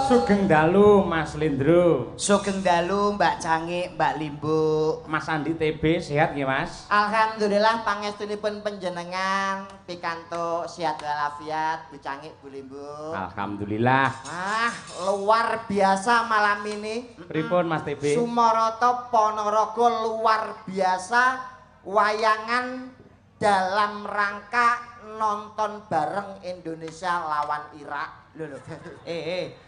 Sugeng dalu Mas Lindro. Sugeng dalu Mbak Cangik, Mbak Limbu. Mas Andi TB sehat nggih Mas? Alhamdulillah pangestunipun panjenengan pikantuk sehat walafiat, Bu Cangik, Bu Limbu. Alhamdulillah. Luar biasa malam ini. Pripun Mas TB? Sumarata Ponorogo luar biasa, wayangan dalam rangka nonton bareng Indonesia lawan Irak. Lho.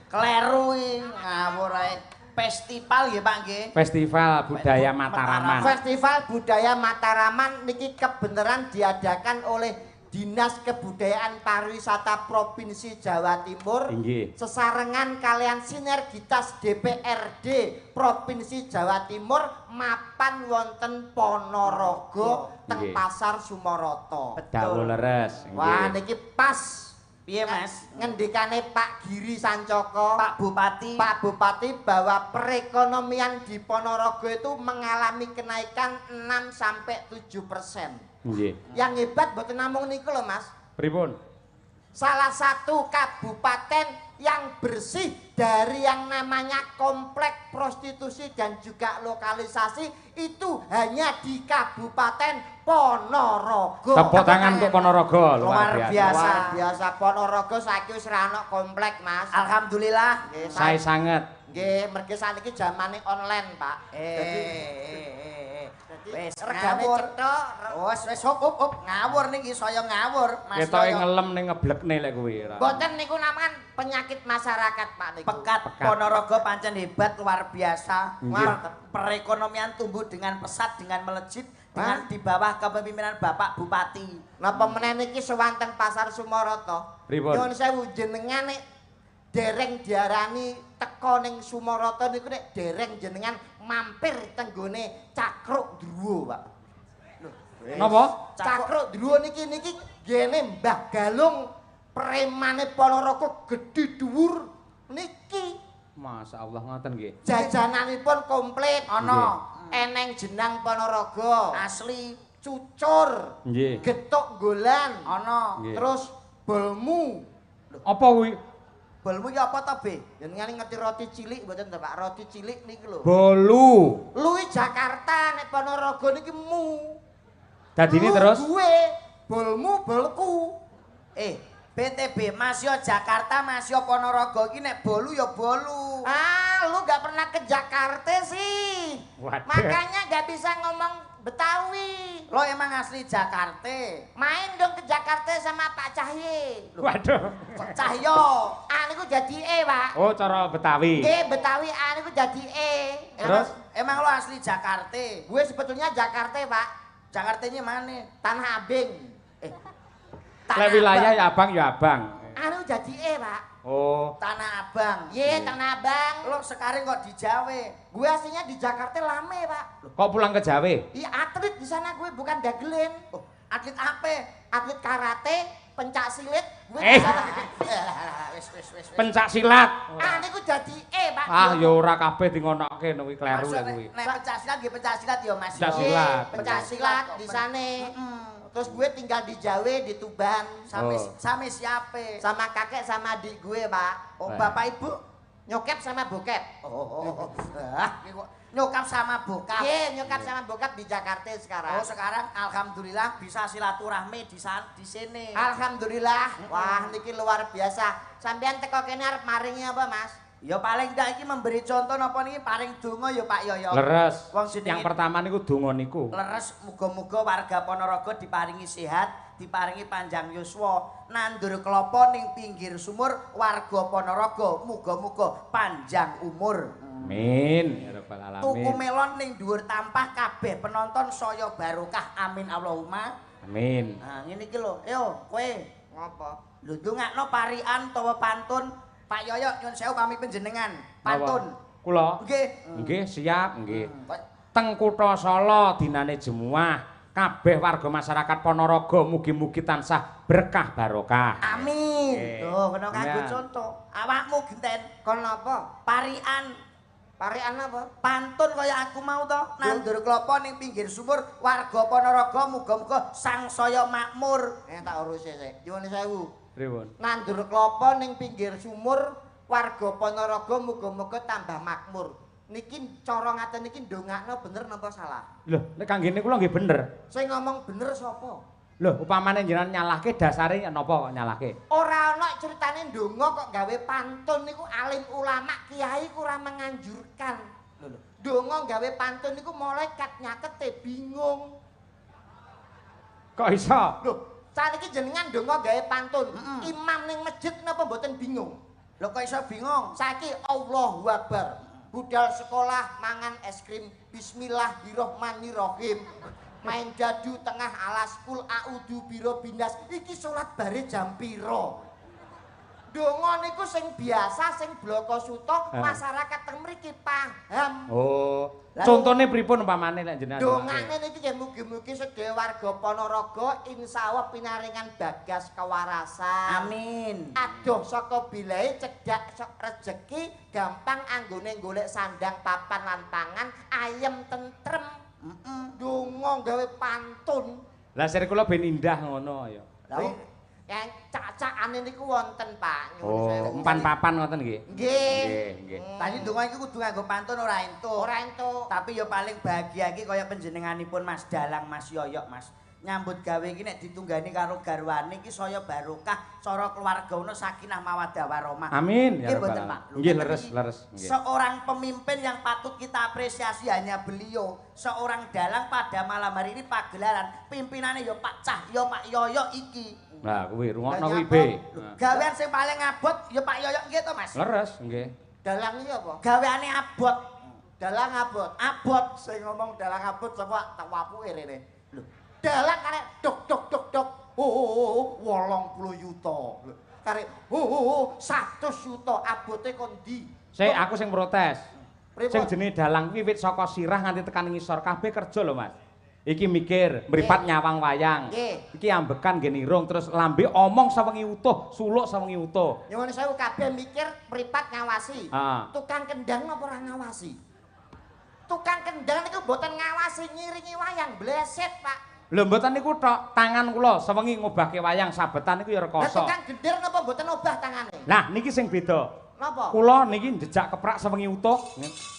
Kleru ngawur ae. Festival nggih Pak nggih. Festival Budaya Mataraman. Festival Budaya Mataraman niki kebenaran diadakan oleh Dinas Kebudayaan Pariwisata Provinsi Jawa Timur. Inggih. Sesarengan kalian sinergitas DPRD Provinsi Jawa Timur mapan wonten Ponorogo teng Pasar Sumarata. Dawuh leres. Wah niki pas. Piye Mas? Ngendikane Pak Giri Sancoko, Pak Bupati bahwa perekonomian di Ponorogo itu mengalami kenaikan 6-7%. Nggih. Yang hebat mboten namung niku lho Mas. Pripun? Salah satu kabupaten yang bersih dari yang namanya komplek prostitusi dan juga lokalisasi itu hanya di Kabupaten Ponorogo. Tepuk tangan untuk Ponorogo, luar biasa. Luar biasa Ponorogo saiki wis ora ana komplek, Mas. Alhamdulillah. Saya sangat. Nggih, mergi saniki zamane online, Pak. Wis regane ngawur. cetok. Wis up ngawur niki saya ngawur Mas. Ketoke ngelem ning ngeblekne lek kuwi. Mboten niku namanya penyakit masyarakat, Pak niku. Pekat Ponorogo pancen hebat luar biasa. Perekonomian tumbuh dengan pesat, dengan melejit, dengan di bawah kepemimpinan Bapak Bupati. Napa meneh niki sewanten Pasar Sumarata. Pripun? Nyuwun sewu jenengan nek dereng diarani teka ning Sumarata niku nek dereng jenengan mampir tenggone Cakruk Druwa, Pak. Napa? Cakruk Druwa niki gene Mbah Galung premane Ponorogo gedhe dhuwur niki. Masya Allah ngoten nggih. Jajananipun komplit ana. Eneng jenang Ponorogo. Asli cucur. Nggih. Getuk golan ana. Terus bolmu. Apa kuwi? Bolmu ki apa to, Be? Jenengan ngerti roti cilik mboten to, Pak? Roti cilik niki lho. Bolu. Luwi Jakarta nek Ponorogo niki mu. Dadine terus Gue bolmu bolku. BTB Mas yo Jakarta, Mas yo Ponorogo iki nek bolu ya bolu. Lu gak pernah ke Jakarta sih. Waduh. Makanya gak bisa ngomong Betawi. Lo emang asli Jakarta. Main dong ke Jakarta sama Pak Cahye. Waduh. Cahyo. Niku jadi Pak. Oh, cara Betawi. Nggih, Betawi niku jadi Terus emang lo asli Jakarta? Gue sebetulnya Jakarta, Pak. Jakartanya mana? Tanah Abang. Lek wilayah ya Abang ya Abang. Anu jadi Pak. Oh. Tanah Abang. Iya, Tanah Abang. Lo sekarang kok di Jawa? Gue aslinya di Jakarta lame, Pak. Kok pulang ke Jawa? Iya, atlet di sana gue bukan dagelin. Atlet apa? Atlet karate, pencak silat. Gue Pencak silat. niku jadi Pak. Ya ora kabeh dingonokke kuwi kleru lek kuwi. Nek pencak silat nggih pencak silat ya Mas. Pencak silat. Pencak silat di sana. Terus gue tinggal di Jawa, di Tuban. Sama siapa? Sama kakek sama adik gue, Pak. Bapak Ibu? Nyokap sama bokap. Nyokap sama bokap. Iya, nyokap sama bokap di Jakarta sekarang. Sekarang alhamdulillah bisa silaturahmi di sini. Alhamdulillah. Wah, niki luar biasa. Sampeyan teko kene arep maringi apa, Mas? Ya paling ndak iki memberi contoh napa niki paring donga ya Pak Yoyo. Leres. Wong jenenge Yang pertama niku donga niku. leres muga-muga warga Ponorogo diparingi sehat, diparingi panjang yuswa, nandur kelapa ning pinggir sumur warga Ponorogo muga-muga panjang umur. Amin ya rabbal alamin. Tuku melon ning dhuwur tampah kabeh penonton saya barokah amin Allahumma. Amin. Nah ngene iki lho, yo kowe Ngopo? lho ndongakno parian utawa pantun Pak Yoyo nyun sewu pamit panjenengan. Pantun. Kula. Nggih. Nggih, siap, nggih. Teng Kutha Solo dinane Jemuah, kabeh warga masyarakat Ponorogo mugi-mugi tansah berkah barokah. Amin. Tuh, kena kanggo Amin. contoh. Awakmu genten Kon napa? parian Parian apa? pantun kaya aku mau to, nandur klapa ning pinggir sumur, warga Ponorogo muga-muga sangsaya makmur. Tak urusi sik. Nyuwun sewu. Pripun? Nandur klapa ning pinggir sumur, warga Ponorogo muga-muga tambah makmur. Niki cara ngaten niki ndongakno bener napa salah? Lho, nek kanggene kula nggih bener. Sing ngomong bener sapa? Lho, upamane jenengan nyalahke dasare napa kok nyalahke? Ora ana critane ndonga kok gawe pantun niku alim ulama kiai kurang menganjurkan. Lho. Ndonga gawe pantun niku malaikat nyakete bingung. Kok iso? Lho, saniki jenengan ndonga gawe pantun. Imam ning masjid napa mboten bingung? Lho kok iso bingung? Saiki Allahu Akbar. Budal sekolah mangan es krim Bismillahirrohmanirrohim. Main dadu tengah alas kul a'udzu birobbinas. Iki salat bare jam pira? Donga niku sing biasa sing bloko suta masyarakat teng mriki paham. Oh. Contone pripun upamane lek jenengan? Dongane niki nggih mugi-mugi sedaya warga Ponorogo insyaallah pinaringan bagas kewarasan. Amin. Adoh saka bilahe cedhak rejeki gampang anggone golek sandang papan lan pangan ayem tentrem. Donga gawe pantun. Lah sir kula ben indah ngono ya. Yang cacakane niku wonten Pak. Oh, empan papan ngoten nggih. Nggih. Nggih. Tadi donga iki kudu nganggo pantun ora entuk. Ora entuk. Tapi ya paling bahagia iki kaya panjenenganipun Mas Dalang, Mas Yoyok, Mas. Nyambut gawe iki nek ditunggani karo garwane iki saya barokah, cara keluarga ono sakinah mawaddah warahmah. Amin ya Nggih rabbal mboten, Pak. alamin. Nggih leres nggih. Seorang pemimpin yang patut kita apresiasi hanya beliau. Seorang dalang pada malam hari ini pagelaran pimpinannya ya Pak Cahyo, Pak Yoyok iki. Nah, kuwi rungokno kuwi be. Gawean sing paling abot ya Pak Yoyok nggih to, Mas? Leres nggih. Dalang iki apa? Gaweane abot. Dalang abot. Abot. Sing ngomong dalang abot sapa tak wapuke rene. Lho, dalang karek dok dok dok dok. Oh, 80 yuta. Karek 100 yuta abote kon ndi? Sik aku sing protes. Pripun? Sing jenenge dalang kuwi wit saka sirah nganti tekan ngisor kabeh kerja lho, Mas. Iki mikir, mripat nyawang wayang. Nggih. Iki ambekan nggih nirung terus lambe omong sawengi utuh, suluk sawengi utuh. Nyuwun sewu kabeh mikir mripat ngawasi. Ah. Tukang kendang napa ora ngawasi? Tukang kendang niku mboten ngawasi ngiringi wayang, bleset, Pak. Lho mboten niku tok, tangan kula sawengi ngobahke wayang sabetan niku ya Lah rekoso. tukang gender napa mboten obah tangane? Lah niki sing beda. Napa? Kula niki njejak keprak sawengi utuh,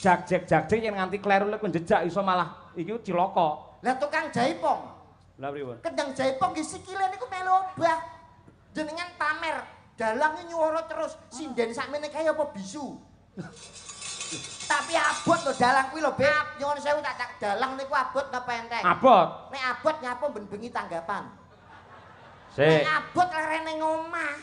jag-jag yen nganti kleru lek njejak iso malah iki cilaka. Lah tukang jaipong. Lah pripun? Kendang jaipong nggih sikile niku melu obah. Jenengan pamer, dalang nyuwara terus sinden sakmene kaya apa bisu. Tapi abot lho dalang kuwi lho, Beb. Nyuwun sewu tak dalang niku abot napa enteng? Abot. Nek abot nyapa ben bengi tanggapan. Sik. Nek abot lerene ngomah.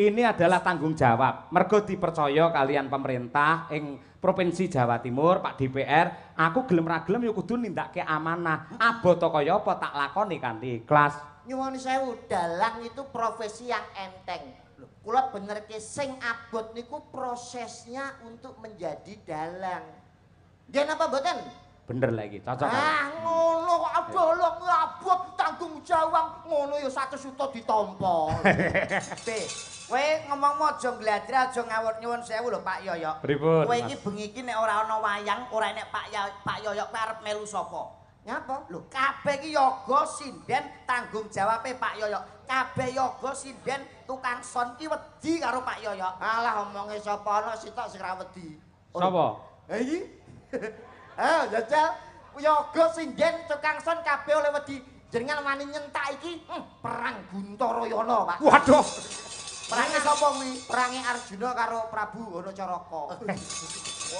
Ini adalah tanggung jawab. Mergo dipercaya kalian pemerintah ing Provinsi Jawa Timur, Pak DPR, aku gelem ra gelem ya kudu nindakke amanah. Abot kaya apa tak lakoni kanthi ikhlas. Nyuwun sewu, dalang itu profesi yang enteng. Kula benerke sing abot niku prosesnya untuk menjadi dalang. Nggih napa mboten? Bener lagi, cocok. Ah ngono kok abolong abot tanggung jawab ngono ya 100 juta ditampa. Be, kowe ngomong aja ngladri aja ngawur nyuwun sewu lho Pak Yoyok. Pripun? Kowe iki bengi iki nek ora ana wayang, ora enek Pak Yoyok kowe arep melu sapa? Nyapa? Lho, kabeh iki yoga sinden tanggung jawabe Pak Yoyok. Kabeh yoga sinden tukang son ki wedi karo Pak Yoyok. Alah omonge sapa ana sitok sing ra wedi. Sapa? Ha iki. Jajal yoga sinden tukang son kabeh oleh wedi. Jenengan wani nyentak iki perang Guntarayana, Pak. Waduh. Perange sapa kuwi? Perange Arjuna karo Prabu Hanacaraka.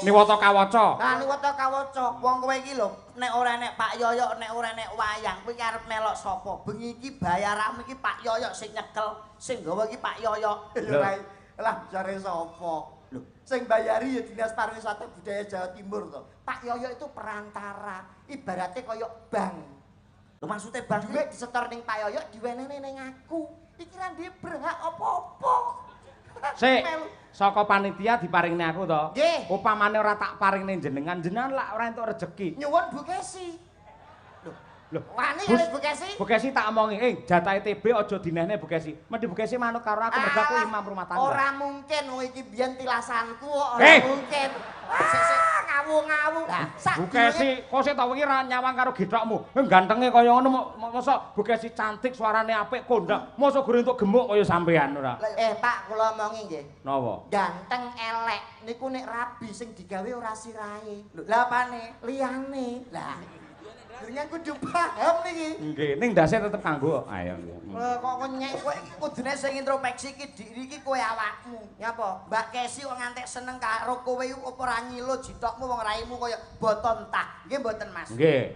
Niwata kawaca. Nah niwata kawaca. Wong kowe iki lho, nek ora enek Pak Yoyok, nek ora enek wayang, kowe arep melok sapa? Bengi iki bayaranmu iki Pak Yoyok sing nyekel, sing gawa iki Pak Yoyok. Ya Rai, lah jare sapa? Lho, sing bayari ya Dinas Pariwisata Budaya Jawa Timur to. Pak Yoyo itu perantara, ibaratnya kaya bank. Lho maksudnya bang Duit disetor ning Pak Yoyo diwenehne ning aku. Iki ra duwe berhak apa-apa. Sik, saka panitia diparingne aku to. Nggih. Upamane ora tak paringne jenengan lak ora entuk rejeki. Nyuwun Bu Kesi. Lho, Wani kali Bu Kesi? Bu Kesi tak omongi, jatahe TB aja dinehne Bu Kesi. Mendhi Bu Kesi manut karo aku mergo aku imam rumah tangga. Ora mungkin wong iki biyen tilasanku kok ora mungkin. Sik ngawu-ngawu. Lah, sak Bukesi, kok sik tau iki ra nyawang karo gethokmu. Gantenge kaya ngono mosok Bukesi cantik, suarane apik, kondak. Mosok gure entuk gemuk kaya sampean ora. Pak, kula omongi nggih. Napa? Ganteng elek niku nek rabi sing digawe ora sirahe. Lho, lha apane? Liyane. Lah, dengan kudu paham niki. Nggih, ning ndase tetep kanggo. Ayo. Kok nyek Kowe iki kudune sing introspeksi iki diri iki kowe awakmu. nyapa? Mbak Kesi kok ngantek seneng karo kowe apa ora ngilo jitokmu wong raimu kaya boton tah. Nggih mboten Mas. Nggih.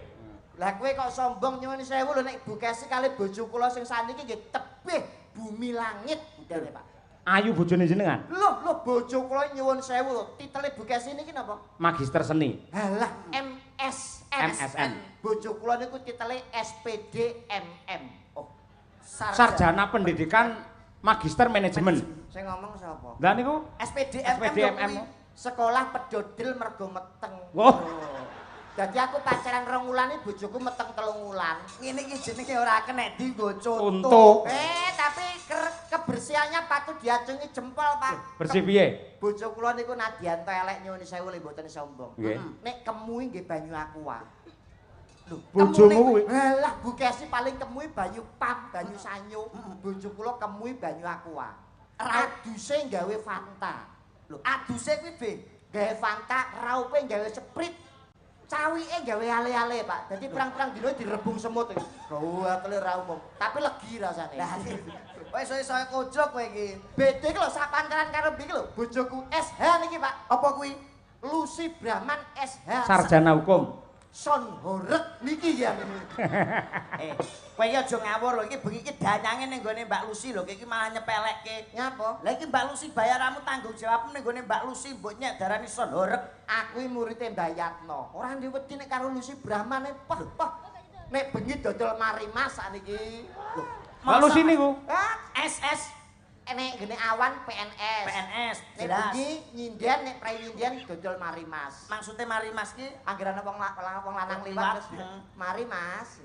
Lah kowe kok sombong nyuwun sewu lho nek Bu Kesi kali bojo kula sing saniki nggih tebih bumi langit udane Pak. Ayu bojone jenengan. Loh bojo kula nyuwun sewu lho, titele Bu Kesi niki napa? Magister seni. Halah MSN. Bojo kula niku titele SPD MM. Oh, Sarjana Pendidikan Magister Manajemen. Sing ngomong sapa? Lah niku SPDMM. SPDMM. Sekolah pedodil mergo meteng. Oh. Jadi aku pacaran 2 wulan iki bojoku meteng 3 wulan. Ngene iki jenenge ora kenek dienggo Contoh. contoh. Tapi kebersihannya patut diacungi jempol, Pak. Bersih piye? Bojo kula niku nadyanto elek nyuwun sewu le mboten sombong. Nggih. Nek kemui nggih banyu aqua. Lho, Bojomu kuwi. Halah Bu Kesi paling kemui banyu pam, banyu sanyo. Bojo kula kemui banyu aqua. Aduse gawe Fanta. Lho, aduse kuwi be. Gawe Fanta, raupe gawe Sprite. Cawike gawe ale-ale, Pak. Dadi perang-perang dino direbung semut iki. Gawe ra umum, tapi legi rasane. Lah kowe iso kojok kowe iki. Bede iki lho sak pantaran karo iki lho, bojoku SH niki, Pak. Apa kuwi? Lucy Brahman SH. Sarjana hukum. Son horek niki ya. Kowe iki aja ngawur lho, iki bengi iki danyange ning gone Mbak Lucy lho, iki malah nyepelekke. Nyapa? Lah iki Mbak Lucy bayaranmu tanggung jawabmu ning gone Mbak Lucy mbok nyek darani son horek. Aku iki muridé Mbak Yatno. Ora ndek wedi nek karo Lucy Brahman pah. Nek bengi dodol marimas sakniki. Mbak Lucy niku. SS Nek gene awan PNS. PNS Nek jelas. bengi nyinden nek prai nyinden dodol marimas. Maksudnya mari Mas ki Anggerane wong lanang liwat terus mari Mas.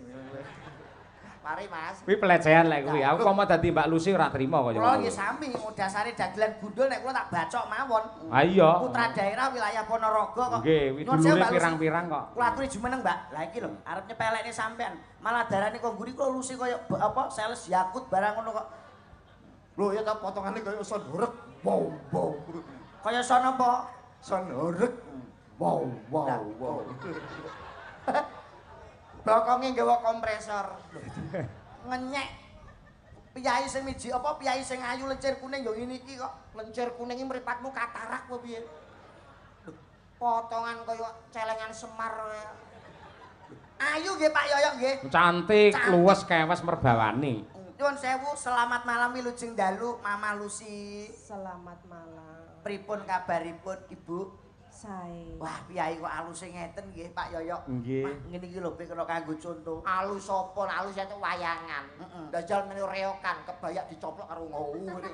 Mari Mas. Kuwi pelecehan lek kuwi. Aku pomo dadi Mbak Lucy ora trima kaya kula ngono. nggih sami dasare dagelan gundul nek kula tak bacok mawon. Ha iya. Putra daerah wilayah Ponorogo kok. Nggih, kuwi Nyuwun sewu, dulure Mbak Lucy. pirang-pirang kok. Kula aturi jumeneng, Mbak. Lah iki lho, arep nyepelekne sampean. Malah darane kok mburi kok Lucy kaya apa sales Yakut barang ngono kok. Lho ya ta potongane kaya son horek. Wow. Kaya sono apa? Son horek. Wow. Bokonge nggawa kompresor. Ngenyek. Piyai sing miji apa piyai sing ayu lencir kuning ya ngene iki kok. Lencir kuning iki mripatmu katarak apa piye? Potongan kaya celengan Semar. Ayu nggih Pak Yoyok nggih. Cantik, luwes, kewes merbawani. Nyuwun sewu, selamat malam wilujeng dalu Mama Lucy. Selamat malam. Pripun kabaripun Ibu? Sae. Wah, piyai kok alus ngeten nggih Pak Yoyok. Nggih. Wah, ngene iki lho kena kanggo contoh. Alus apa? Alus itu wayangan. Dajal meni reokan kebayak dicoplok karo ngowo ngene.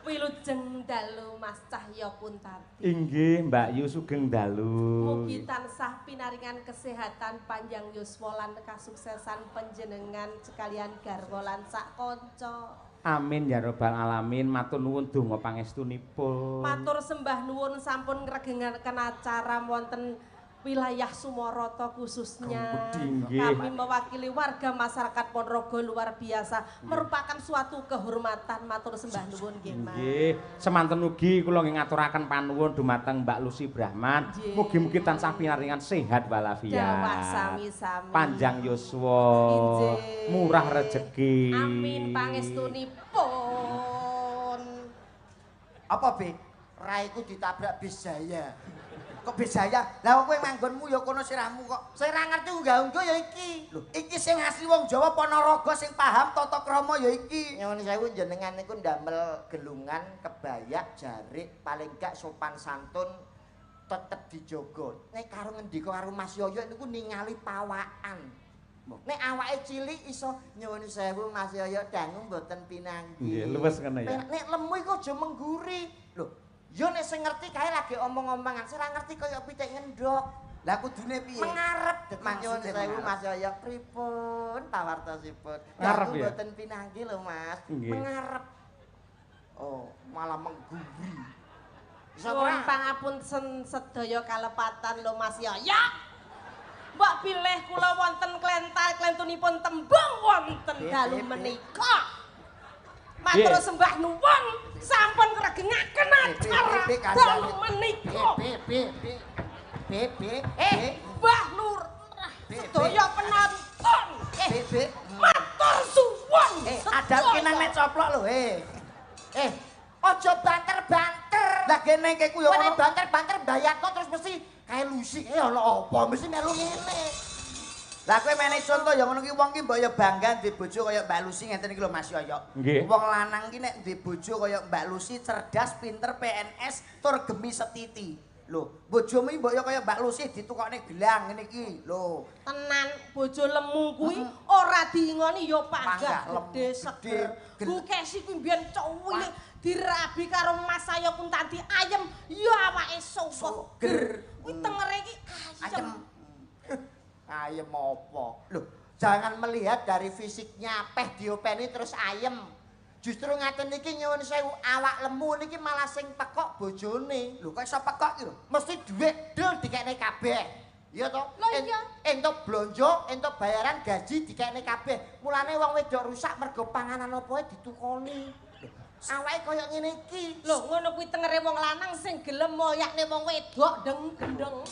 Wilujeng dalu Mas Cahya Puntati. Inggih, Mbak Yu sugeng dalu. Mugi tansah pinaringan kesehatan panjang yuswa lan kasuksesan panjenengan sekalian garwa lan sak kanca. Amin ya robbal alamin. Matur nuwun donga pangestunipun. Matur sembah nuwun sampun ngregengaken acara wonten wilayah Sumoroto khususnya. Nggih. Kami mewakili warga masyarakat Ponorogo luar biasa merupakan suatu kehormatan. Matur sembah nuwun nggih Mas. Nggih, semanten ugi kula nggih ngaturaken panuwun dumateng Mbak Lucy Brahman. Nggih. Mugi-mugi tansah pinaringan sehat walafiat. Dawah sami-sami. Panjang yuswa. Injih. Murah rejeki. Amin pangestunipun. Apa, Be? Raiku ditabrak bis Jaya. Kok besaya? Lah kowe manggonmu ya kono sirahmu kok. Saya ora ngerti unggah-ungguh ya iki. Lho, iki sing asli wong Jawa Ponorogo sing paham tata krama ya iki. Nyuwun sewu jenengan niku ndamel gelungan, kebayak, jarik, paling gak sopan santun tetep dijogo. Nek karo ngendika karo Mas Yoyo niku ningali pawakan. Nek awake cilik iso nyuwun sewu Mas Yoyo dangu mboten pinanggi. Nggih, luwes kene ya. Nek lemu iku aja mengguri. Lho, yo nek sing ngerti kae lagi omong-omongan, sing ora ngerti kaya pitik ngendhok. Lah kudune piye? Mengarep dadi nyuwun Maksudnya sewu mengarep. Mas Yoyo pripun pawartosipun. Ngarep Dangu ya? mboten pinanggi lho Mas. Nggih. Mengarep. Oh, malah mengguri. Suwun pangapunten sedaya kalepatan lho Mas Yoyo. Mbok bilih kula wonten klentunipun tembung wonten dalu menika. Matur sembah nuwun sampun ngregengaken acara dalu menika. Mbah Nur. Sedaya penonton. Matur suwun. Ada kinang nek coplok lho, Aja banter-banter. Lah kene iki ku yo ngono banter-banter mbayatno terus mesti kae lusi. Ana apa mesti melu ngene. Lah kowe menehi contoh ya ngono ki wong ki mbok ya bangga duwe bojo kaya Mbak Lucy ngeten iki lho Mas Yoyo. Wong lanang ki nek duwe bojo kaya Mbak Lucy cerdas, pinter, PNS, tur gemi setiti. Lho, bojomu iki mbok ya kaya Mbak Lucy ditukokne gelang ngene iki lho. Tenan bojo lemu kuwi ora diingoni ya panggah gedhe seger. Bukesi kuwi mbiyen cuwili dirabi karo Mas Saya pun tadi ayem ya awake seger. Kuwi tengere iki ayem. Ayem apa? Loh, jangan melihat dari fisiknya peh diopeni terus ayem. Justru ngaten niki nyuwun sewu awak lemu niki malah sing pekok bojone. Lho kok iso pekok iki lho? Mesti dhuwit dul dikekne kabeh. Iya to? Lho iya. Entuk blonjo, entuk bayaran gaji dikekne kabeh. Mulane wong wedok rusak mergo panganan apa ditukoni. Awake kaya ngene iki. Lho ngono kuwi tengere wong lanang sing gelem moyakne wong wedok deng-gendeng.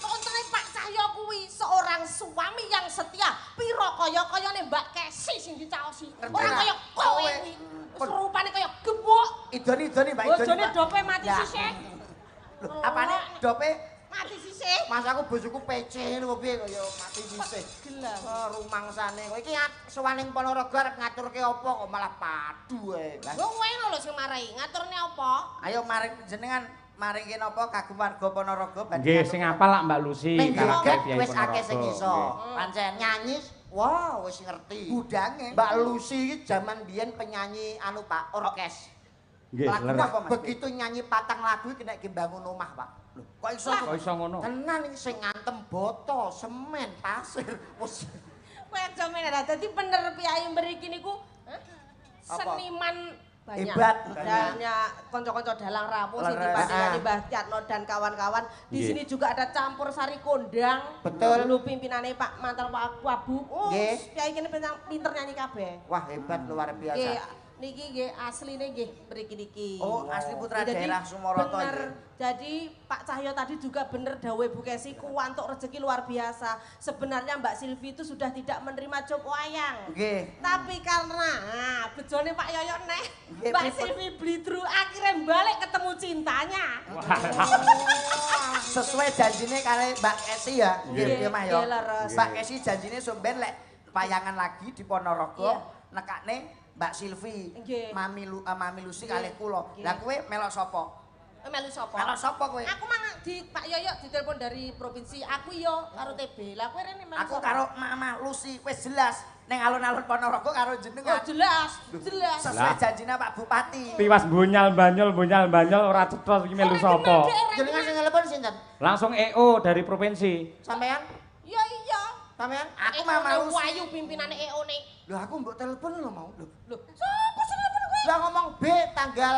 Kontene Pak Cahyo kuwi seorang suami yang setia. Piro kaya-kayane Mbak Kesi sing dicaosi. Ora kaya kowe kuwi. Serupane kaya gembok. Idoni Mbak Idoni. Bojone dope mati sisih. Lho, apane dope mati sisih? Mas aku bojoku PC ngono piye kaya mati sisih. Gelang. Rumangsane. Kowe iki sowaning Ponorogo arep ngaturke apa kok malah padu ae. Lho kowe lho sing marai. Ngaturne apa? Ayo mari jenengan maringi napa kagem warga Ponorogo Nggih, sing apal lak Mbak Lucy. Ning karakter joget Kyai wis akeh sing Ponorogo. iso. Nggih. Pancen nyanyi wah wis ngerti. Budange. Mbak Lucy iki jaman biyen penyanyi anu Pak, orkes. Nggih, Lagu leres. apa, Mas? Begitu nyanyi patang lagu iki nek bangun omah, Pak. Lho, kok iso Kok iso ngono? Tenan iki sing ngantem boto, semen, pasir. Wes Kowe aja meneh dadi bener piyai mriki niku seniman banyak. Hebat. Banyak kanca-kanca dalang ramu sing Leres. dipandhani Mbah Yatno dan kawan-kawan. Di Nggih. sini juga ada campur sari kondang. Betul. Dulu pimpinane Pak Mantan Pak Wabu. Oh, Nggih. piyai kene pinter nyanyi kabeh. wah hebat luar Nggih, biasa. niki nggih asline nggih mriki niki. Oh, asli putra Jadi, daerah Sumoroto bener. iki. Jadi Pak Cahyo tadi juga bener dawuh Bu Kesi kuwantuk rezeki luar biasa. Sebenarnya Mbak Silvi itu sudah tidak menerima job wayang. Nggih. Tapi karena bejone Pak Yoyo neh, Nggih, Mbak pripun? Silvi blidru akhirnya balik ketemu cintanya. Sesuai janjine kali Mbak Kesi ya. Nggih, Nggih, Mas yo. nggih, leres. Mbak Kesi janjine somben lek wayangan lagi di Ponorogo Iya. nekakne Mbak Silvi, Nggih. Mami Lucy Nggih. kalih kula. Nggih. Lah kowe melok sapa? Melu sapa? Melok sapa kowe? Aku mang di Pak Yoyo ditelepon dari provinsi. Aku yo karo TB. Lah kowe rene melu Aku sapa? karo Mama Lucy wis jelas ning alun-alun Ponorogo karo Oh, jenengan. jelas, jelas. Sesuai Lah. janjine Pak Bupati. Tiwas bonyal banyol ora cetha iki melu sapa. Jenengan sing telepon sinten? Langsung EO dari provinsi. Sampean? Iya iya. Sampean? Aku Mama Lucy. Wayu pimpinane EO nih. Lho aku mbok telepon lho mau. Lho. Loh, sapa sing telepon kowe? Lah ngomong B tanggal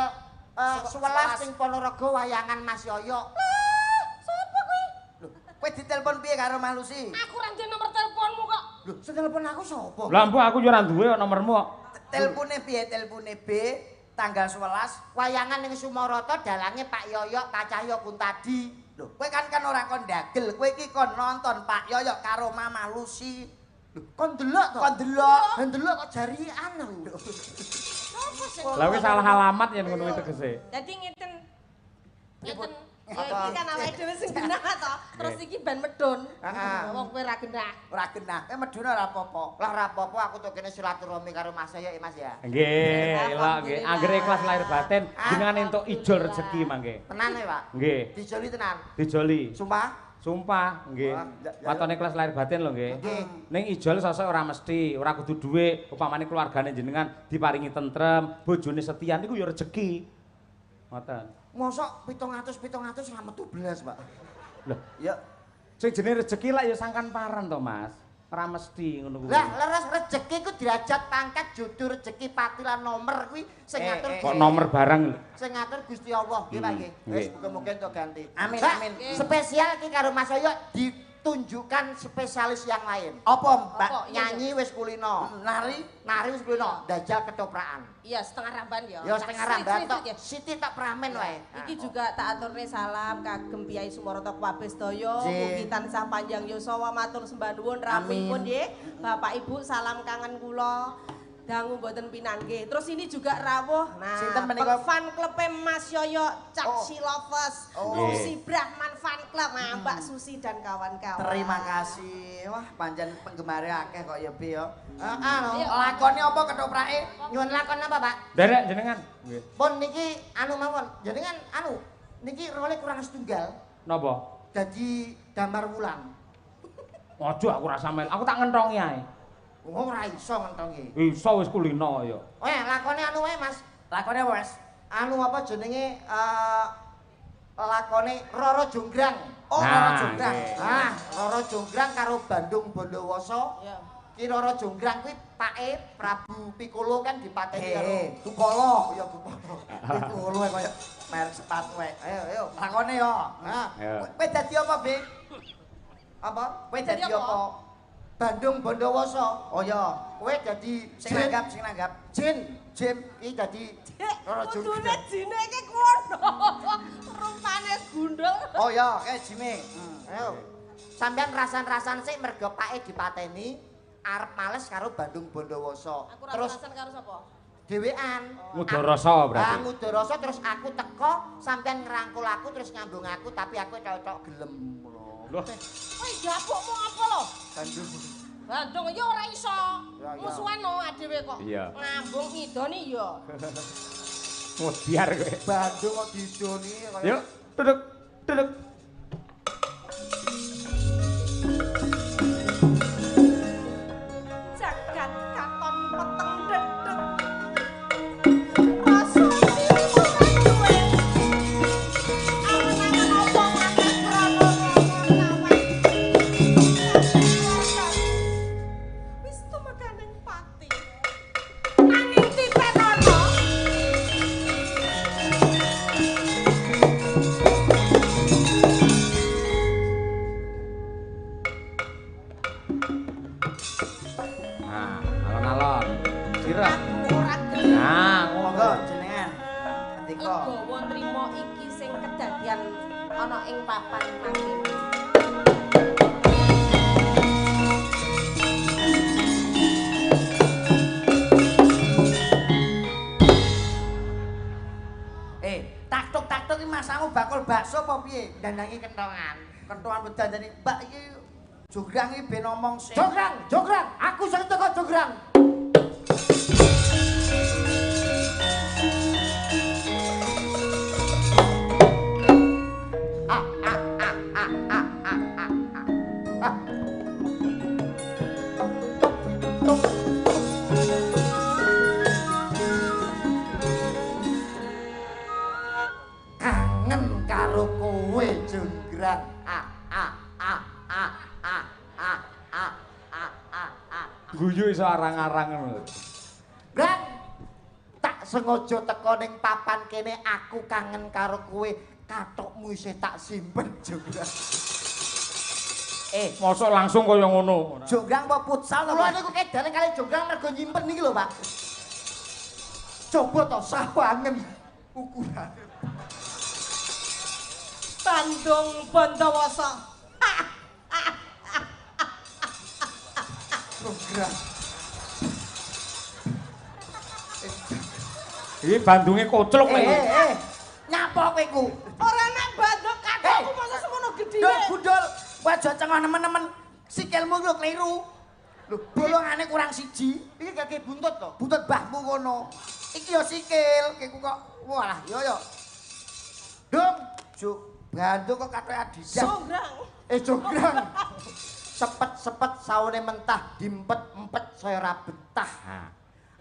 11 11. ning Ponorogo wayangan Mas Yoyo. Sapa kowe? Lho, kowe ditelepon piye karo Mama Lucy? Aku ra ndek nomor teleponmu kok. Lho, sing telepon aku sapa? Lah mbok aku yo ora duwe kok nomormu kok. Telepone piye? Telepone B tanggal 11. Wayangan ning Sumoroto dalange Pak Yoyo, Pak Cahyo Kuntadi. Lho, kowe kan ora kon dagel, kowe iki kon nonton Pak Yoyo karo Mama Lucy. Lho, kon delok to? Kon delok. Kon delok kok jarian lho. Sapa sing? Lah wis salah alamat yen ngono kuwi tegese. Dadi ngeten. Ngeten. Ya Apa? iki kan awake dhewe sing genah to. Terus iki ben medun. Heeh. Wong kowe ra genah. Ora genah, kowe medune ora apa-apa. Lah ra apa-apa aku tuh kene silaturahmi karo Mas Yoyo Mas ya. Nggih, lho nggih. Anggere ikhlas lahir batin jenengan Alhamdulillah. entuk ijol rezeki mangke. Tenan ya, Pak? Nggih, Dijoli tenan. dijoli. Sumpah? Sumpah, nggih. Wah, ya, ya. Watone kelas lahir batin lho nggih. Nggih. Ning ijol sosok ora mesti, ora kudu dhuwit, upamane keluargane jenengan diparingi tentrem, bojone setia niku ya rezeki. Ngoten. Mosok 700 ra metu blas, Pak. Lho, Ya, sing jenenge rezeki lak ya sangkan paran to, Mas. ora mesti ngono kuwi. Lah leres rezeki ku derajat pangkat jodoh rezeki pati lan nomor kuwi sing ngatur Kok nomor barang lho. sing ngatur Gusti Allah nggih Pak nggih. Wis muga-muga entuk ganti. Amin Mbak, amin. Spesial iki karo Mas Yoyo ditunjukkan spesialis yang lain. Apa, Mbak? Apa? Nyanyi wis kulino, nari wis kulino, dajal ketoprakan. Iya, setengah ramban ya. Ya setengah ramban tok. ya. Siti tak pramen wae. Iki juga tak aturne salam kagem Kyai Sumaroto Kabeh sedaya, mugi tansah panjang yuswa matur sembah nuwun rampipun nggih. Bapak Ibu salam kangen kula. Dangu mboten pinanggih. Terus ini juga rawuh. Nah, Sinten menika? fan klub Mas Yoyo Caksi Lovers, Susi Brahman fan club. Nah, Mbak Susi dan kawan-kawan. Terima kasih. Wah, pancen penggemare akeh kok ya, Bi ya. Anu, Lakone apa ketoprake? nyuwun lakon apa, Pak? Derek jenengan. Nggih. Pun niki anu mawon. Jenengan anu niki role kurang setunggal. Napa? Dadi damar wulan. Ojo aku ora sampean. Aku tak ngentongi ae. Oh, ora iso ngentongi. Iso wis kulino ya. Lakone anu wae, Mas. Lakone apa, Mas? Anu apa jenenge lakone Roro Jonggrang. Oh, Roro Jonggrang. Roro Jonggrang karo Bandung Bondowoso. Iya. Ki Roro Jonggrang kuwi pake Prabu Piccolo kan dipateni karo Tupolo. ya Piccolo. Tupolo kaya merek sepatu wae. Ayo. Lakone yo. Ya. Kowe dadi apa, Bi? Apa? Kowe dadi Dadi apa? apa? Bandung Bondowoso. Oh ya, Kowe dadi sing nanggap, sing nanggap. Jin. Jim, Iki dadi Roro Kudune Jonggrang. jine iki kuwono. Rupane gundul. oh ya, kayak Jimmy. Ayo. Sampeyan rasan-rasan sik mergo pake dipateni arep males karo Bandung Bondowoso. Aku Terus rasan karo sapa? dhewean. Mudharasa berarti. Mudharasa terus aku teko sampeyan ngrangkul aku terus nyambung aku tapi aku cocok gelem lho. Loh, Kowe dapukmu apa lho? Bandung. Bandung ya ora iso. Ya, ya. Musuhan no adewe kok. Iya. Ngambung idoni ya. modiar kowe. Bandung kok didoni kaya Yuk, duduk, duduk. Jagat katon peteng dedek. Rasa dirimu kan duwe. Angan-angan apa ngangkat krono ngomong wis tumekaning pati. Nanging titen ana. Nah, alon-alon. Sirah. Aku ora gelem. Nah, Monggo jenengan. Ngendika. Legawa nrimo iki sing kedadian ana ing papan mangkene. Tak-tuk iki masamu bakul bakso apa piye? dandangi kentongan. Kentuan bedandani, Mbak iki Jograng iki ben ngomong sing. Jograng, aku sing teko Jograng. Kangen karo kowe Jograng. guyu iso arang-arang ngono. Grang, tak sengaja teko ning papan kene aku kangen karo kowe. Katokmu isih tak simpen Jograng. Mosok langsung kaya ngono. Jograng apa futsal to? Kula niku kedane kali Jograng mergo nyimpen niki lho, Pak. Coba to sawangen ukuran. Bandung Bondowoso. Jograng. Iki bandunge kocluk lho. Nyapa kowe ku? Ora nek Bandung kadangku masa semono gedine. Dol gundul, kowe aja cengok nemen-nemen. Sikilmu ku kliru. Lho, bolongane kurang siji. Iki kaki buntut to. Buntut mbahmu kono. Iki ya sikil, kiku kok walah, yo. Dong, Juk, Bandung kok katoke adijak. Jograng. Jograng. Sepet-sepet saune mentah diempet-empet saya ora betah.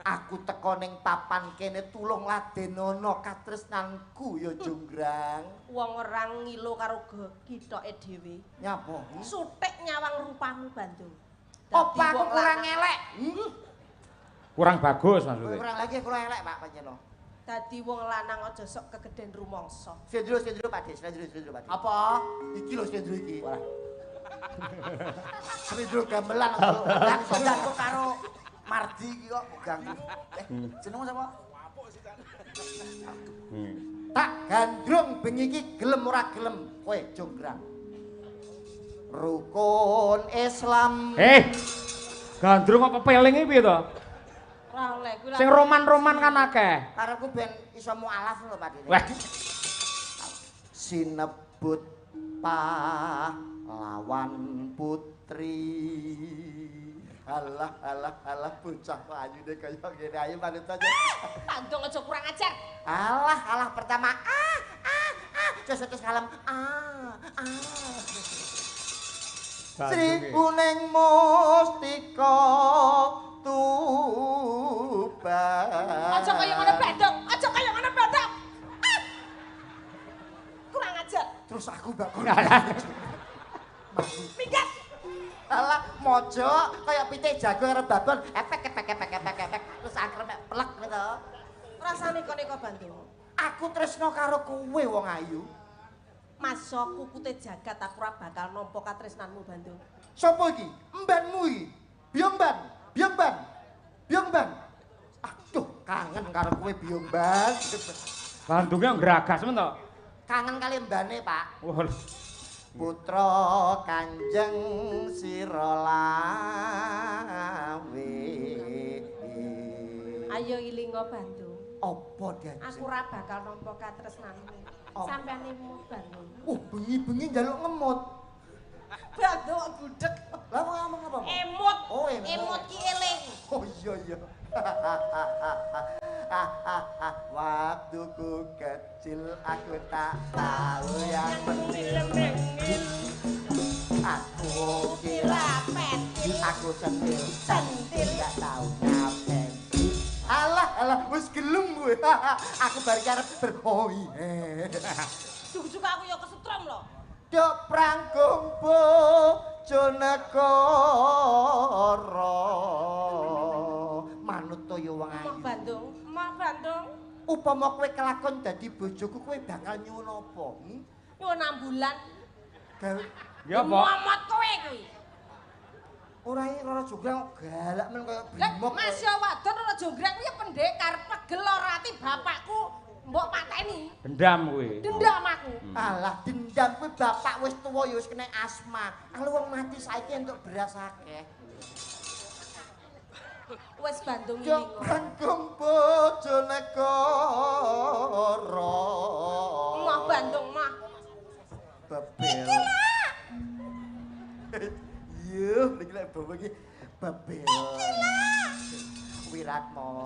Aku teko ning papan kene tulung ladenono katresnanku ya Jograng. Wong ora ngilo karo kitoke dhewe. Nyapa? Sutik nyawang rupamu Bandung. Apa aku kurang elek? Kurang bagus maksudnya. Kurang elek Pak panjenengan. Dadi wong lanang aja sok kegeden rumangsa. Sendro Pak Des, sendro Pak. Apa? Iki lho sendro iki. Walah. Sendro gamelan Langsung kok karo Mardi iki kok ganggu. Jenengmu sapa? Tak gandrung bengi iki gelem ora gelem kowe jonggrang. Rukun Islam. Gandrung apa peling iki piye to? Ora oleh kuwi. Sing roman-roman kan akeh. Karepku ben iso mualaf lho Pak Dene. Wah. Sinebut pahlawan putri. Alah bocah ayune kaya ngene ayo manut aja. Tandung aja kurang ajar. Alah pertama terus kalem Sri kuning mustika tuban. Aja kaya ngono bedok, aja kaya ngono bedok. Kurang ajar. Terus aku bakal Minggat. alah mojo kaya pitik jago arep babon efek terus akrem pelek gitu. Rasane kok nek Bandung. Aku tresno karo kowe wong ayu. Masa kukute jagat aku ora bakal nampa katresnanmu Bandung. Sopo iki? Mbanmu iki. Biongban. Aduh, kangen karo kowe Biongban. Bandungnya ngragas men to. Kangen kali mbane, Pak. Wah. Putra Kanjeng Sirolawe. Ayo ilinga Bandung. Apa dia? Aku ora bakal nampa katresnanmu. Sampeyan imut Bandung. Bengi-bengi njaluk ngemut. Bandung budek. Lah ngomong apa? Emut. Oh, emut. Emut ki eling. Oh iya. Waktuku kecil aku tak tahu yang penting. Aku kira pentil. Aku sentil gak tahu ngapain. Alah wis gelem kowe. Aku bar arep berhoi. Juga aku ya kesetrum lho. Dok prangkung bojo negara. Manut to ya wong ayu. Mak Bandung. Upama kowe kelakon dadi bojoku kowe bakal nyuwun apa? Nyuwun ambulan. Gawe Ya apa? Momot kowe kuwi. ora jograng galak men kaya Lah brimok. Mas ya wadon ora jograng kuwi pendekar pegel ora ati bapakku mbok pateni. Dendam kuwi. Dendam aku. Alah dendam kuwi bapak wis tuwa ya wis kena asma. Kalau wong mati saiki entuk beras akeh. Wis Bandung iki. Kangkung bojo negara. Mah Bandung mah. Bebel. Yuh, iki lek bawa iki bebel. Wiratmo.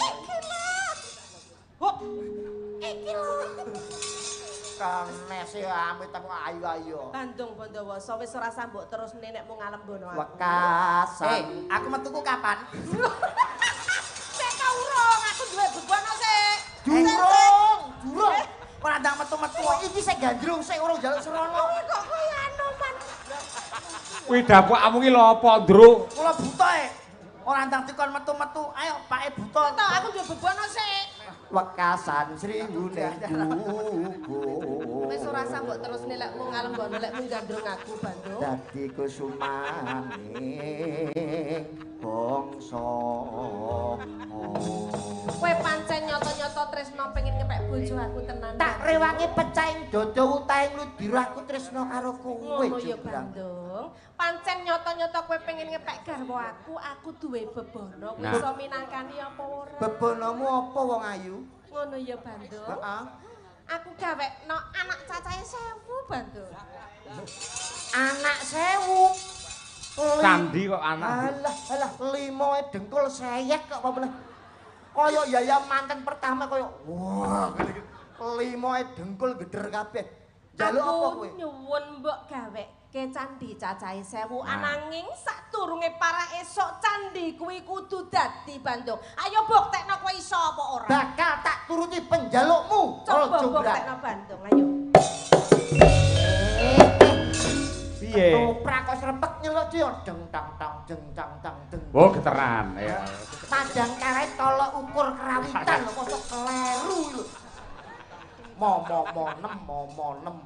Hop. Iki lho. Kanes ya amit aku ayu-ayu. Bandung Bondowoso wis ora sambok terus nenekmu ngalembono aku. Wekasan. Aku metuku kapan? Sik urung aku duwe bebono sik. Durung. Ora ndang metu-metu. Iki sik gandrung sik urung jaluk serono. Kok koyo anoman. Kuwi dapukmu ki lho apa, Ndruk? Kula buta ora ndang dikon metu-metu. Ayo Pake buta. Tok aku duwe bebono sik. Wekasan sringune duku. Wis ora sambok terus nelekmu ngalembono lek gandrung aku Bandung. Dadi kusumane bangsa. Kowe pancen nyata-nyata tresno pengen ngepek bojo aku tenan. Tak rewangi pecahing dodo utahe ngludiru aku tresno karo kowe. Ngono ya Bandung. Pancen nyata-nyata kowe pengen ngepek garwa aku duwe bebono. Kowe iso minangkani apa ora? Bebonomu apa wong ayu? Ngono ya Bandung. Heeh. Aku gawekno anak cacahe 1000 Bandung. Anak 1000. Candi kok anak. Alah, limoe dengkul seyek kok apa meneh. Kaya yaya manten pertama kaya wah ngene iki. Limoe dengkul geder kabeh. Jaluk apa kowe? Aku nyuwun mbok gaweke candi cacahe 1000 ananging sadurunge parah esuk candi kuwi kudu dadi Bandung. Ayo buktekno kowe iso apa ora? Bakal tak turuti penjalukmu. Coba Ojo buktekno Bandung, ayo. Piye? Toprak kok srepek nyeluk dia deng tang tang deng tang tang deng. Oh, geteran ya. Padang karet tolok ukur kerawitan lho mosok kleru lho. Mo nem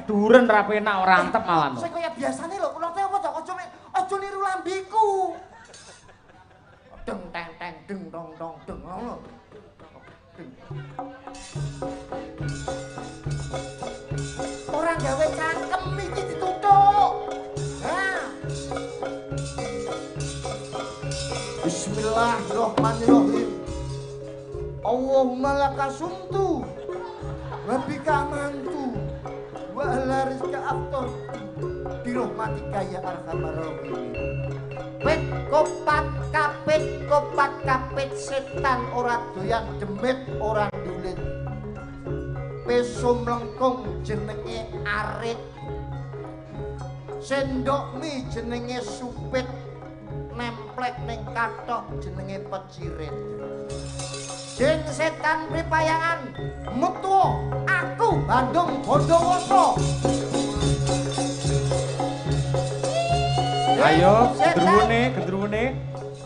Duren ra penak ora antep malah. Sing kaya biasane lho, kula teh apa to aja niru lambiku. Deng teng teng deng dong dong deng ngono. Ora gawe cangkem iki dituthuk. Nah. Bismillahirrahmanirrahim. Allahumma lakasumtu wa bika amantu wa ala rizka aftar birahmatika ya arhamar rahimin. Kopat kapit setan ora doyan demit ora ndulit. Peso mlengkung jenenge arit. Sendok mi jenenge supit. Nemplek ning kathok jenenge pecirit. Jin setan pripayangan metu aku Bandung Bondowoso. Ayo, gendruwune.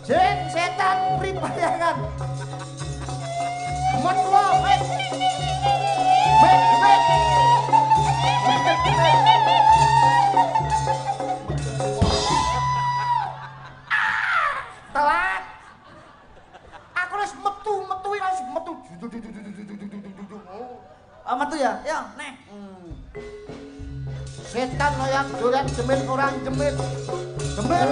Jin setan pripayangan metu wit. Telat. Aku wis metu. Metu ya? Ya, neh. Setan loyak dolan demit orang demit. Demit.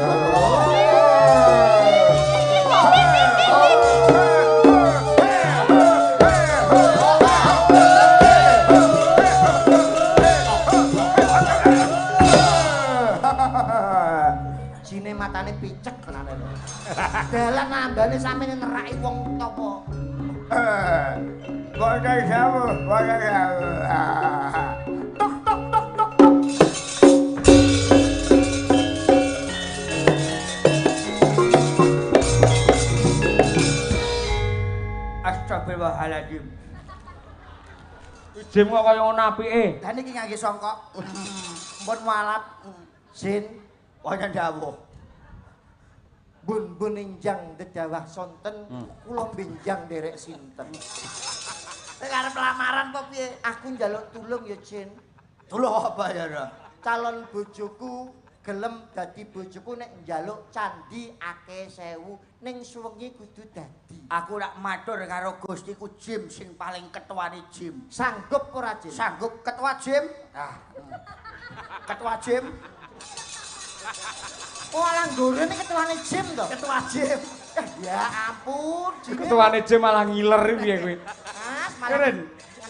Jine matane picek tenane lho. Dalan ambane sampeyan neraki wong topo. Bodoh sawo. Astagfirullahaladzim. Jim kok kaya ngono apike. Lah niki ngangge songkok. Mbon mualaf. Sin Wanya dawuh. bun enjang dedawah sonten kula benjang derek sinten. Nek arep lamaran kok piye? Aku njaluk tulung ya, Jin. Tulung apa ya, Ra? Calon bojoku gelem dadi bojoku nek njaluk candi akeh 1000 ning suwengi kudu dadi. Aku nak matur karo Gustiku Jim sing paling ketuane Jim. Sanggup ora, Jin? Sanggup ketua Jim? Ah. Ketua Jim? Oh, alang gorene ketuane Jim to? Ketua Jim. Ya ampun, Jin. Ketuane Jim malah ngiler piye kowe. Mas, malah Keren.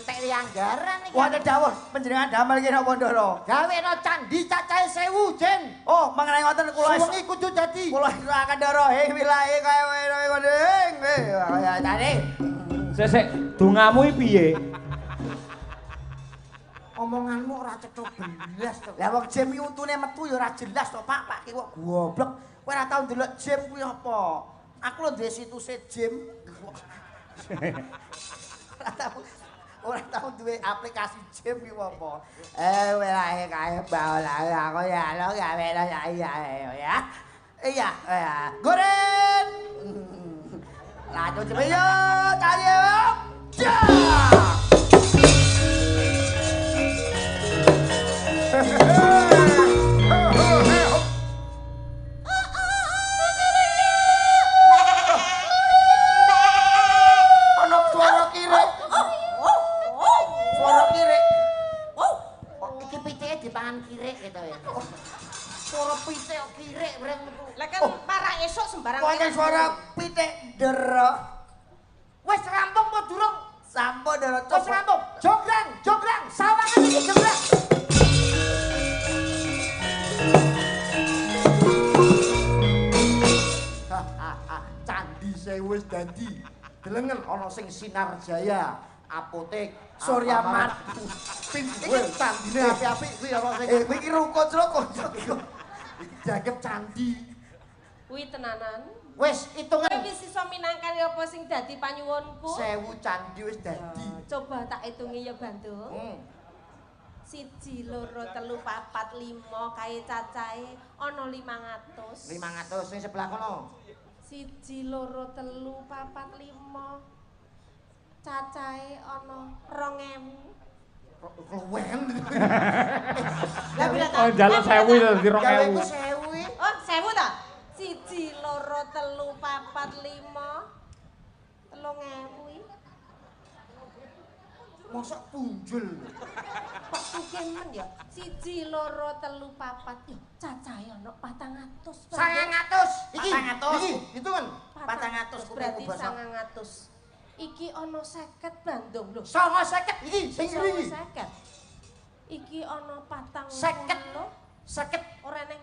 ngentek li anggaran iki. Wonten dawuh panjenengan damel ki napa Ndara? Gaweno candi cacahe 1000, Jin. Oh, mengenai ngoten kula Suwengi kudu dadi. kula aturaken Ndara ing wilahe kaya ngene. Kaya tadi. Sesek, dongamu iki piye? Omonganmu ora cetha belas to. Lah wong Jim iki untune metu ya ora jelas to, Pak. Pak ki kok goblok. Kowe ora tau ndelok Jim kuwi apa? Aku lho duwe situse Jim. Ora tau duwe aplikasi Jim ki apa. Wilahe kae baolah aku ya lo gawe lo ya. Iya, Goren. Lanjut cepet yo, tadi yo. Ono suara kiri. Suara kiri. Iki pitike dipangan kirek gitu ya. Suara pitik kok kirek breng metu. Lah kan marah esuk sembarang. Wonten suara pitik dero. Wis rampung apa durung? Sampun dero Wis rampung. Jograng, sawangan iki jograng. Candi Sewu wis dadi. Delengen ana sing Sinar Jaya, apotek, Surya Mat. Kuwi candine apik-apik kuwi ana sing Kowe iki rukun. jagep candi. Kuwi tenanan. Wis itungan Kowe wis iso minangkani apa sing dadi panyuwunku? 1000 candi wis dadi. Coba tak hitungi ya, Bandung. 1 2 3 4 5 kae cacahe ana 500. 500 sing sebelah kono. 1 2 3 4 5 cacahe ana 2000. Keluwen. Lah bila Oh, njaluk 1000 dadi 2000. Gaweku 1000. Oh, 1000 ta? 1 2 3 4 5 3000 iki. Mosok punjul. Kok sukemen ya? 1 2 3 4 yo cacahe ana 400. 900. Iki 400. Iki hitungan. 400 berarti kuku basa. 900. Iki ana 50 Bandung lho. 950 iki sing iki. 50. Iki ana 40. 50. Ora neng,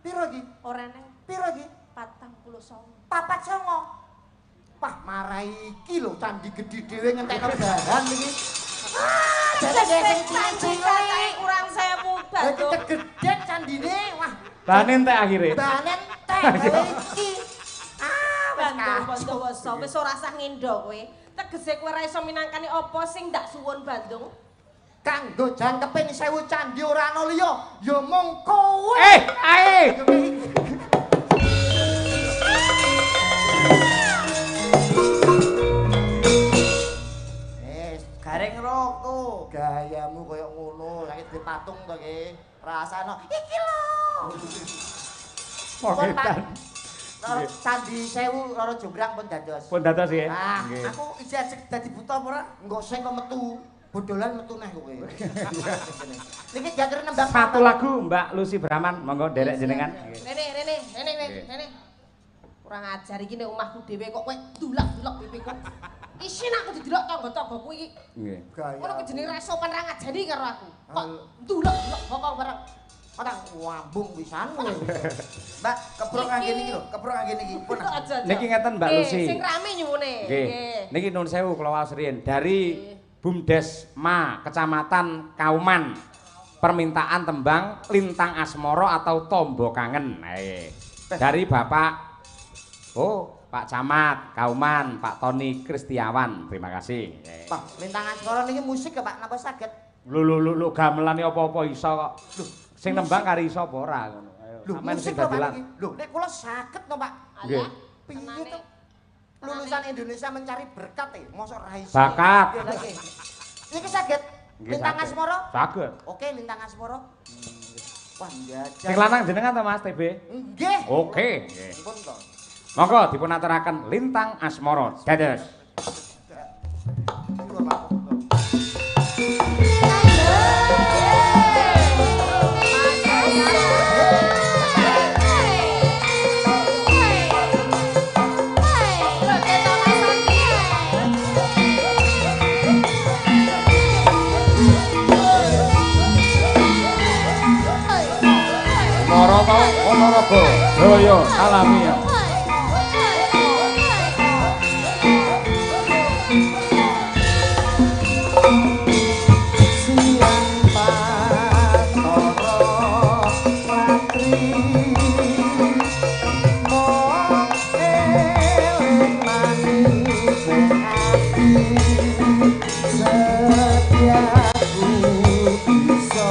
Piro iki? ora neng Piro iki? 49. 49. Pah marai iki lho candi gedhi dhewe ngentekno bahan iki. Jadi cacahe kurang 1000 Bandung. Kegedhet candine. Wah, Bane entek akhire. banen teh gawe iki. Bandung wis ora usah ngendho kowe. Tegese kowe ora iso minangkani apa sing ndak suwun Bandung. Kanggo jangkeping 1000 candi ora ana liya, ya mung kowe. Ae. Garing roko. Gayamu koyo ngono, saiki dipatung to ki. Rasane iki lho. Pogetan. Candi 1000 Roro Jonggrang pun dados. Pun dados ya. Ah, Nggih. Aku ijazah ajek dadi buta apa ora? Engko sing kok metu, bodolan metu neh kowe. Niki diatur nembang Satu lagu Mbak Lucy Brahman, monggo derek jenengan. Nggih. Rene. Kurang ajar iki nek omahku dhewe kok kowe dulak-dulak pipiku. Isin aku didelok tangga-tanggaku iki. Nggih. Ngono ki jenenge ra sopan ra ngajari karo aku. Kok dulak-dulak bokong bareng. Otang wambung pisan kowe. Mbak, kebrok ngangge niki lho, kebrok ngangge niki. Pun. Aja. Niki ngeten Mbak Lucy. Sing rame nyuwune. Nggih. Niki nuwun sewu kula waos riyin dari Bumdes Ma Kecamatan Kauman. Permintaan tembang Lintang Asmara atau Tombo Kangen. Dari Bapak Pak Camat Kauman, Pak Tony Kristiawan. Terima kasih. Pak, Lintang Asmara niki musik ya Pak, napa saged? Lho gamelane apa-apa iso kok. Lho, sing nembang kari iso apa ora ngono. Ayo, Lho, sampean musik sing lho Pak dadelan. niki. Lho, nek kula saged to Pak. Nggih. Piye to? Lulusan Indonesia mencari berkat mosok ra iso. Bakat. Niki saged Nggih, Lintang saged. Asmara? Saged. Oke, Lintang Asmara. Wah, njajal. Sing lanang jenengan to Mas TB? Nggih. Oke, nggih. Pun to. Monggo dipun aturaken Lintang Asmara. Dados. Pun Pak. Moroto Ponorogo Jaya alami. Setiaku bisa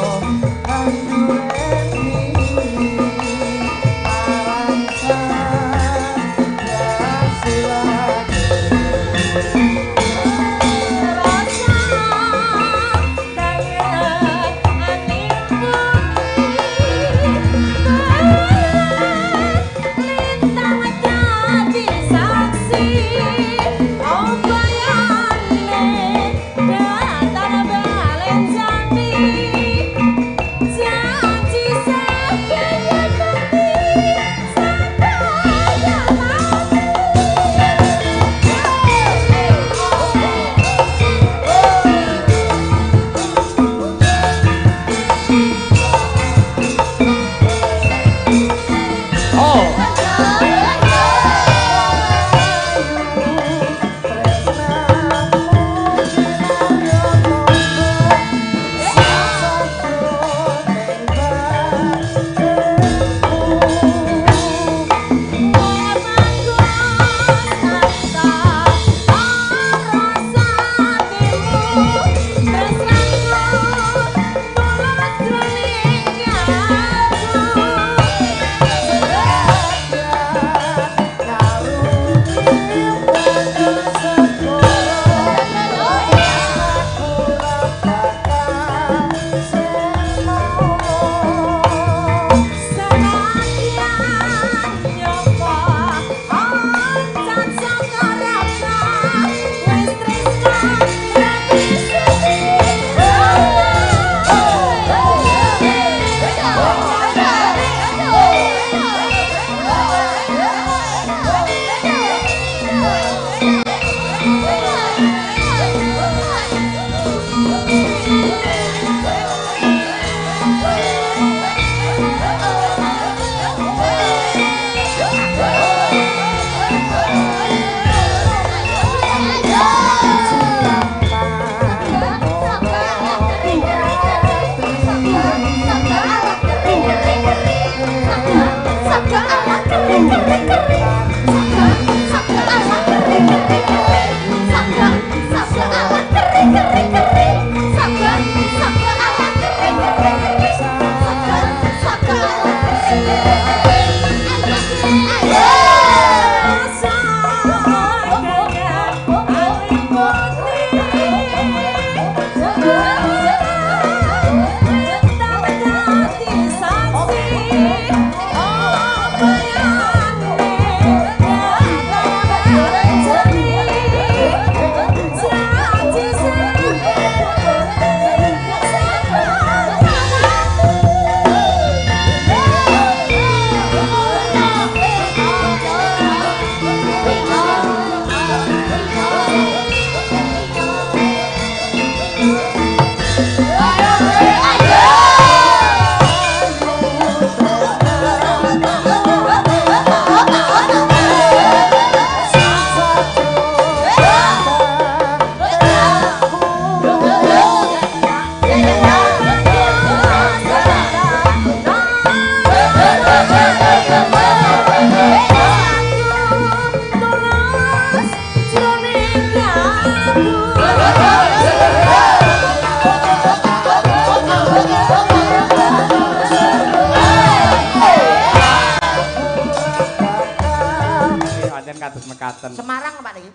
Semarang Pak niki.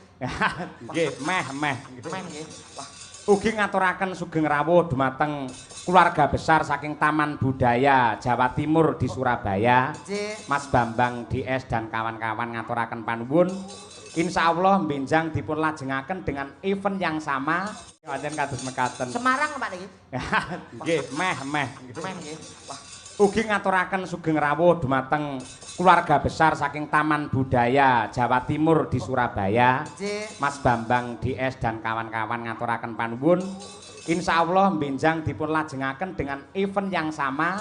Nggih, meh. Meh nggih. Wah, ugi ngaturaken sugeng rawuh dumateng keluarga besar saking Taman Budaya Jawa Timur di Surabaya. Mas Bambang DS dan kawan-kawan ngaturaken panuwun. Insyaallah benjang dipun lajengaken dengan event yang sama wonten kados mekaten. Semarang Pak niki. Nggih, meh. Meh nggih. Wah, ugi ngaturaken sugeng rawuh dumateng keluarga besar saking Taman Budaya Jawa Timur di Surabaya. Mas Bambang DS dan kawan-kawan ngaturaken panuwun. Insyaallah benjang dipun lajengaken dengan event yang sama